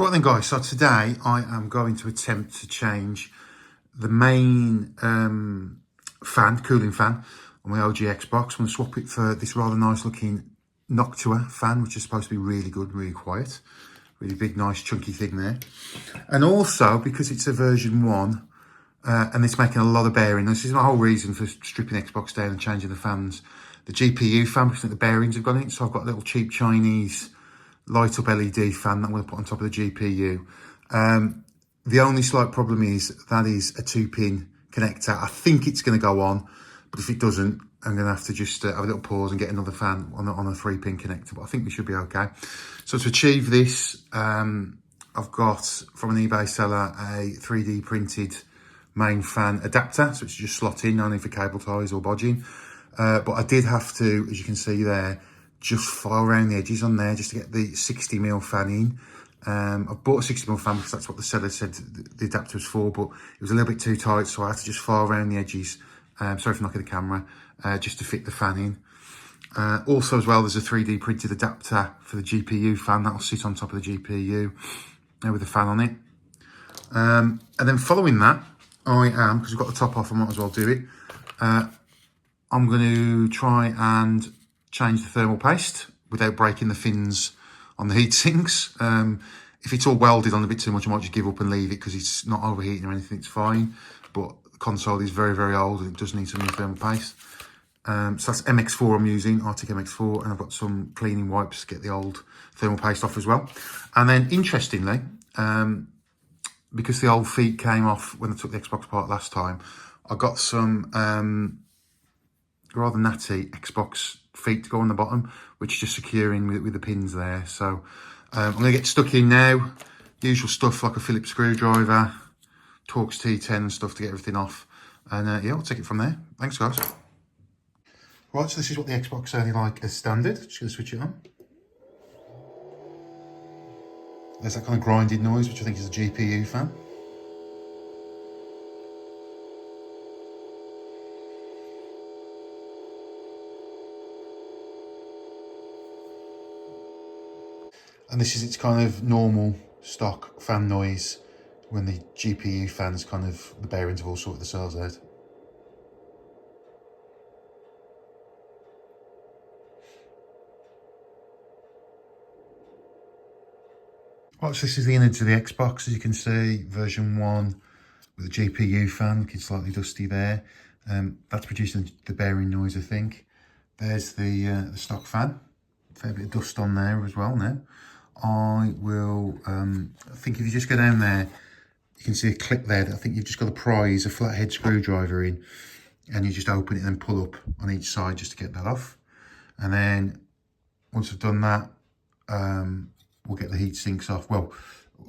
Right then guys, so today I am going to attempt to change the main cooling fan on my OG Xbox. I'm going to swap it for this rather nice looking Noctua fan, which is supposed to be really good, really quiet. Really big, nice, chunky thing there. And also, because it's a version 1, and it's making a lot of bearing. This is my whole reason for stripping Xbox down and changing the fans. The GPU fan, because I think the bearings have gone in. So I've got a little cheap Chinese light up LED fan that I'm going to put on top of the GPU. The only slight problem is that is a 2-pin connector. I think it's going to go on, but if it doesn't, I'm going to have to just have a little pause and get another fan on a 3-pin connector, but I think we should be okay. So to achieve this, I've got from an eBay seller a 3D printed main fan adapter, so it's just slot in, no need for cable ties or bodging. But I did have to, as you can see there, just file around the edges on there just to get the 60mm fan in. I've bought a 60mm fan because that's what the seller said the adapter was for, but it was a little bit too tight, so I had to just file around the edges. Sorry for knocking the camera, just to fit the fan in. Also as well, there's a 3D printed adapter for the GPU fan that'll sit on top of the GPU with the fan on it. And then following that, because we've got the top off, I might as well do it. I'm going to try and change the thermal paste without breaking the fins on the heat sinks. If it's all welded on a bit too much, I might just give up and leave it because it's not overheating or anything, it's fine. But the console is very, very old and it does need some new thermal paste. So that's MX-4 I'm using, Artic MX-4, and I've got some cleaning wipes to get the old thermal paste off as well. And then interestingly, because the old feet came off when I took the Xbox apart last time, I got some rather natty Xbox feet to go on the bottom, which is just securing with the pins there. So I'm going to get stuck in now. Usual stuff like a Phillips screwdriver, Torx T10 and stuff to get everything off. And yeah, we'll take it from there. Thanks guys. Right, so this is what the Xbox sounded like as standard. Just going to switch it on. There's that kind of grinding noise, which I think is a GPU fan. And this is its kind of normal stock fan noise when the GPU fans kind of, the bearings have all sorted themselves out. Right, so this is the innards of the Xbox, as you can see, version 1 with the GPU fan, looking slightly dusty there. That's producing the bearing noise, I think. There's the stock fan, a fair bit of dust on there as well now. I will, I think if you just go down there, you can see a clip there that I think you've just got to prise a flathead screwdriver in, and you just open it and then pull up on each side just to get that off. And then once I've done that, we'll get the heat sinks off. Well,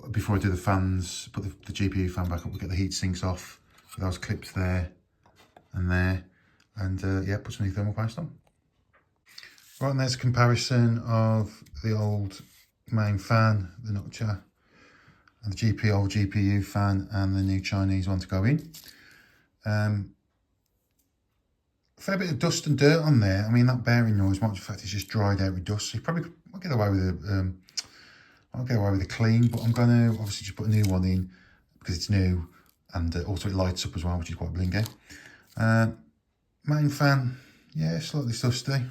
before I do the fans, put the GPU fan back up, we'll get the heat sinks off with those clips there and there. And yeah, put some new thermal paste on. Right, and there's a comparison of the old main fan, the Noctua, and the old GPU fan, and the new Chinese one to go in. Fair bit of dust and dirt on there. I mean, that bearing noise, in fact, it's just dried out with dust. So you probably won't get away with a, I'll get away with a clean, but I'm going to obviously just put a new one in because it's new, and also it lights up as well, which is quite blingy. Main fan, yeah, slightly dusty.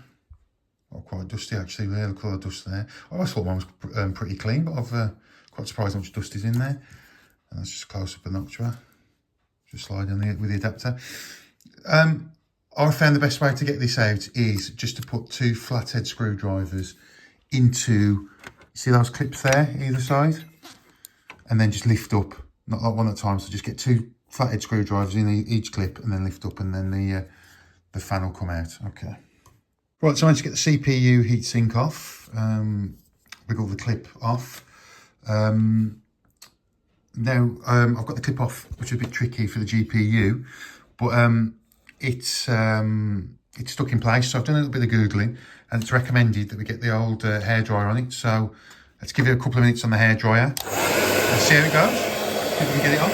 Well, quite dusty actually, really, the colour dust there. I always thought mine was pretty clean, but I've quite surprised how much dust is in there. And that's just close up the Noctua. Just slide in with the adapter. I found the best way to get this out is just to put 2 flathead screwdrivers into, see those clips there, either side? And then just lift up, not like one at a time, so just get 2 flathead screwdrivers in each clip and then lift up, and then the fan will come out, okay. Right, so I managed to get the CPU heatsink off, wiggle the clip off. Now, I've got the clip off, which is a bit tricky for the GPU, but it's stuck in place. So I've done a little bit of Googling, and it's recommended that we get the old hairdryer on it. So let's give it a couple of minutes on the hairdryer and see how it goes. See if we can get it off.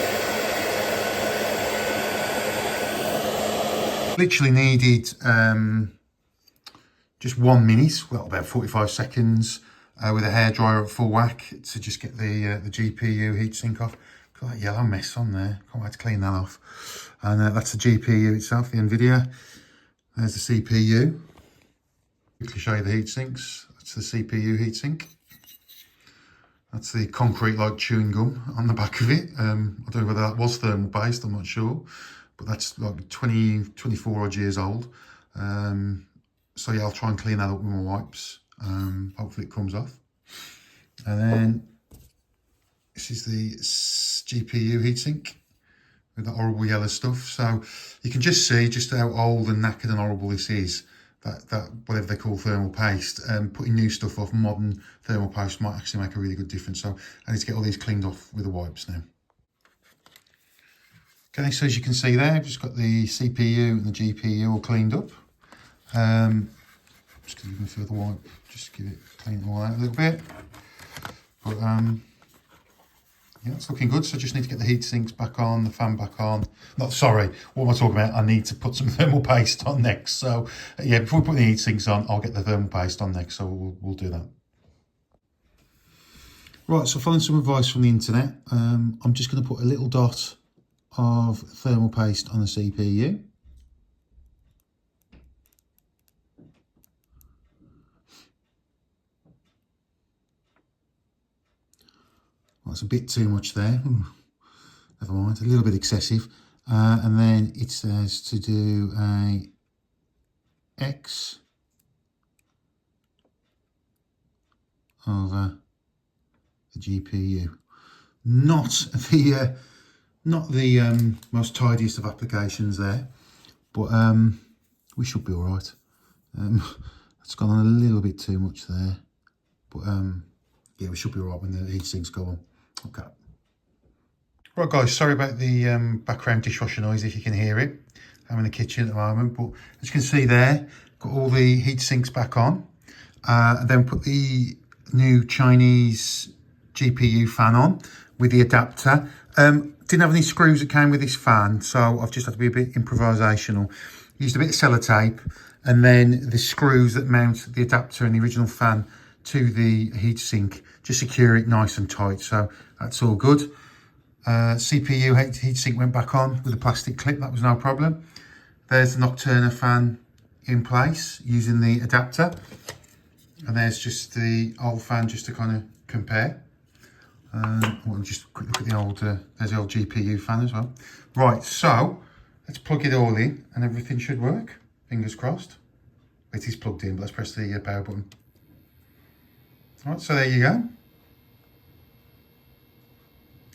Literally needed just 1 minute, well, about 45 seconds. with a hairdryer at full whack to just get the GPU heatsink off. Got that yellow mess on there. Can't wait to clean that off. And that's the GPU itself, the NVIDIA. There's the CPU. Quickly show you the heat sinks. That's the CPU heatsink. That's the concrete like chewing gum on the back of it. I don't know whether that was thermal based, I'm not sure. But that's like 24 odd years old. So yeah, I'll try and clean that up with my wipes. Hopefully it comes off. And then this is the GPU heatsink with the horrible yellow stuff. So you can just see just how old and knackered and horrible this is. That whatever they call thermal paste. Putting new stuff off, modern thermal paste might actually make a really good difference. So I need to get all these cleaned off with the wipes now. Okay, so as you can see there, I've just got the CPU and the GPU all cleaned up. Just going to give them a further wipe, just give it clean it all out a little bit. But yeah, it's looking good. So I just need to get the heat sinks back on, the fan back on. Not sorry, what am I talking about? I need to put some thermal paste on next. So yeah, before we put the heat sinks on, I'll get the thermal paste on next. So we'll do that. Right, so following some advice from the internet, I'm just going to put a little dot of thermal paste on the CPU. Well, that's a bit too much there. Ooh, never mind, a little bit excessive. And then it says to do a X over the GPU. Not the most tidiest of applications there, but we should be all right. It's gone on a little bit too much there, but yeah, we should be all right when the heat sinks go on. Okay. Right guys, sorry about the background dishwasher noise if you can hear it. I'm in the kitchen at the moment, but as you can see there, got all the heat sinks back on. And then put the new Chinese GPU fan on with the adapter. Didn't have any screws that came with this fan, so I've just had to be a bit improvisational. Used a bit of sellotape and then the screws that mount the adapter and the original fan to the heatsink, just secure it nice and tight. So that's all good. CPU heatsink went back on with a plastic clip, that was no problem. There's the Noctua fan in place using the adapter. And there's just the old fan just to kind of compare. We'll just quick look at the old, there's the old GPU fan as well. Right, so let's plug it all in and everything should work. Fingers crossed. It is plugged in, but let's press the power button. All right, so there you go.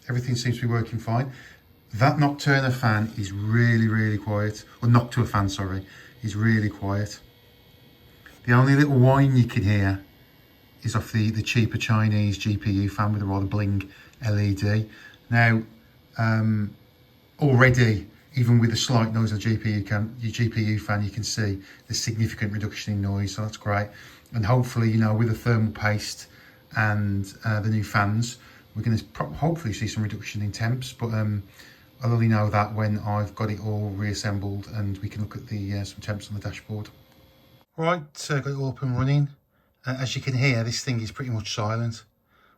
Everything seems to be working fine. That Noctua fan is really, really quiet. Or Noctua fan, sorry, is really quiet. The only little whine you can hear is off the cheaper Chinese GPU fan with a rather bling LED. Now, already, even with the slight noise of the GPU fan, you can see the significant reduction in noise, so that's great. And hopefully, you know, with the thermal paste and the new fans, we're going to hopefully see some reduction in temps, but I'll only know that when I've got it all reassembled and we can look at the some temps on the dashboard. Right, got it all up and running. As you can hear, this thing is pretty much silent.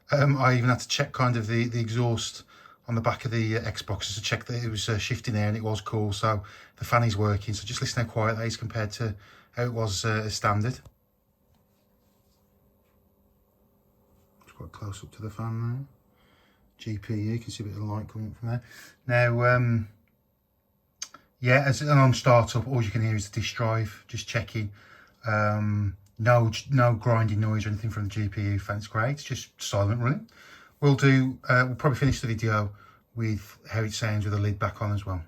I even had to check kind of the exhaust on the back of the Xbox to check that it was shifting air and it was cool, so the fan is working. So just listen how quiet that is compared to how it was standard. Just quite close up to the fan there. GPU, you can see a bit of light coming up from there. Now, yeah, as an on startup, all you can hear is the disk drive, just checking. No grinding noise or anything from the GPU fan. It's great, it's just silent running. We'll probably finish the video with how it sounds with the lid back on as well.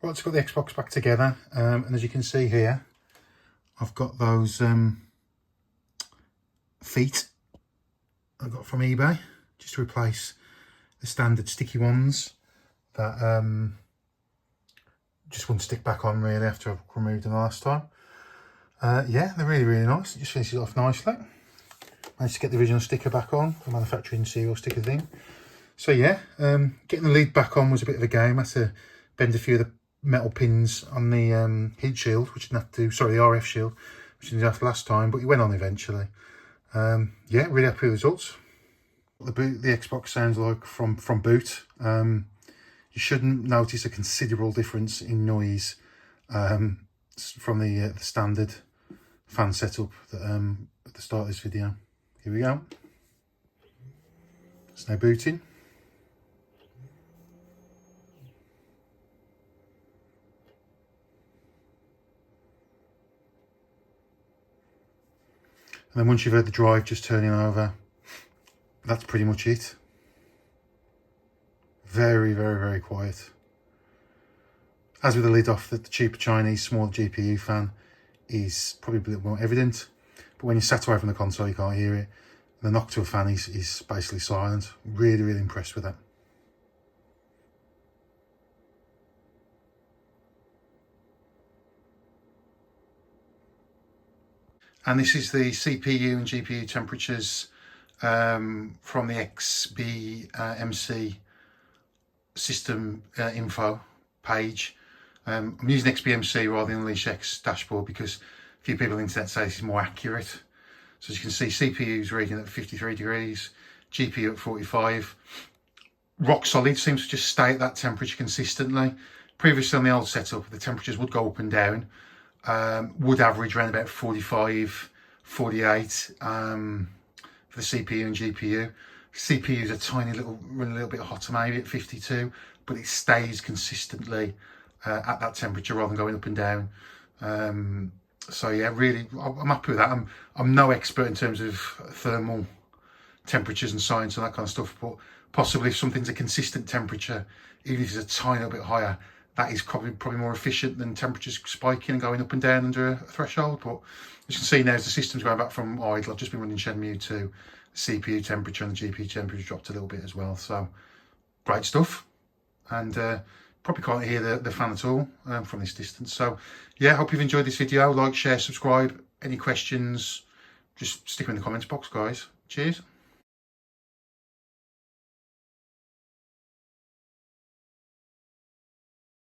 Right, so I've got the Xbox back together, and as you can see here, I've got those feet I got from eBay, just to replace the standard sticky ones that just wouldn't stick back on really after I've removed them the last time. Yeah, they're really, really nice. It just finishes off nicely. Managed to get the original sticker back on, the manufacturing serial sticker thing. So yeah, getting the lid back on was a bit of a game. I had to bend a few of the metal pins on the heat shield, which I didn't have to do, sorry, the RF shield, which I didn't have to last time, but it went on eventually. Yeah, really happy with the results. The Xbox sounds like from boot. You shouldn't notice a considerable difference in noise from the standard fan setup that, at the start of this video. Here we go. It's now booting. And then once you've heard the drive just turning over, that's pretty much it. Very, very, very quiet. As with the lid off, the cheaper Chinese small GPU fan is probably a bit more evident, but when you're sat away from the console, you can't hear it. The Noctua fan is basically silent. Really, really impressed with that. And this is the CPU and GPU temperatures from the XBMC system info page. I'm using XBMC rather than UnleashX dashboard because a few people on the internet say this is more accurate. So as you can see, CPU is reading at 53 degrees, GPU at 45. Rock solid, seems to just stay at that temperature consistently. Previously on the old setup, the temperatures would go up and down. Would average around about 45, 48 for the CPU and GPU. CPU is a tiny little, run a little bit hotter maybe at 52, but it stays consistently at that temperature rather than going up and down. So yeah, really, I'm happy with that. I'm no expert in terms of thermal temperatures and science and that kind of stuff, but possibly if something's a consistent temperature, even if it's a tiny little bit higher, that is probably more efficient than temperatures spiking and going up and down under a threshold. But as you can see now, as the system's going back from idle, I've just been running Shenmue 2, the CPU temperature and the GPU temperature dropped a little bit as well. So great stuff. And probably can't hear the fan at all from this distance. So yeah, hope you've enjoyed this video. Like, share, subscribe. Any questions, just stick them in the comments box, guys. Cheers.